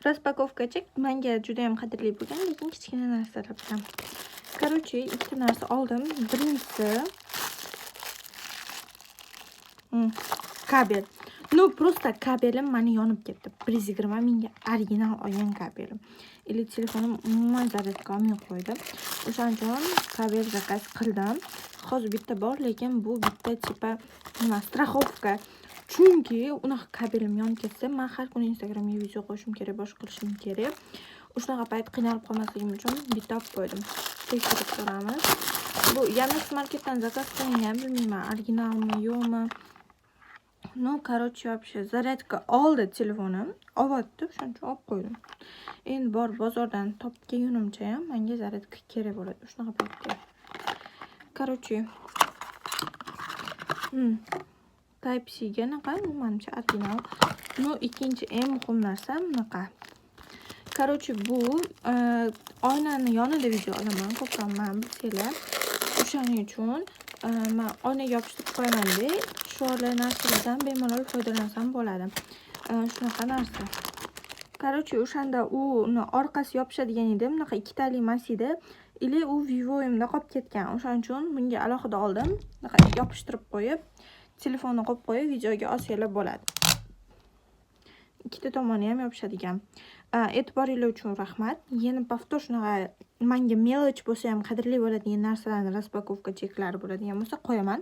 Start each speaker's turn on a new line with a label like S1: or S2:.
S1: Raspakovka chek menga juda ham qadrli bo'lgan, lekin kichkina narsalar bilan. Короче, ikkita narsa oldim. Birinchisi kabel. Ну, просто kabelim meni yonib ketdi. 120 mingga original olgan kabelim. Или telefonim umuman zaryadga olmay qo'ydi. O'shaning uchun kabel zakaz qildim. Hozir bitta bor, lekin bu bitta tipa nima, страховка. Chunki unaqa kabelim yonib ketsa, men har kuni Instagramga video qo'yishim kerak, boshqa qilishim kerak. O'shaqa payt qiynalib qolmasligim uchun bitta olib qo'ydim. Tekshirib ko'ramiz. Bu Yandex Marketdan zakaz qilingan, bilmayman, originalmi, yo'qmi. No, короче, вообще zaryadga oldi telefonim. Ovatdi, shuning uchun olib qo'ydim. Endi bor bozordan topganimcha ham menga zaryadga kerak bo'ladi. Shunaqa paytga. Короче, Type-C ga naqa, menimcha original. No, ikkinchi eng muhim narsa bunaqa. Короче, bu oynani yonida video olaman, ko'proq men bilsanglar. O'shaning uchun men oynaga yopishtirib qo'yaman-da. Shular narsalardan bemalol foydalansam bo'ladi. Shunaqa narsa. Короче, o'shanda uni orqasi yopishadigan edi, bunaqa ikkitali masida. Или u Vivo'imda qolib ketgan. O'shaning uchun bunga alohida oldim. Bunaqa yopishtirib qo'yib, telefonni qo'yib qo'yib videoga olsanglar bo'ladi. Ikkita tomoni ham yopishadigan. E'tiboringiz uchun rahmat. Yana повтор shunaqa menga mелочь bo'lsa ham qadrli bo'ladigan narsalarni raspakovka cheklari bo'ladigan bo'lsa qo'yaman.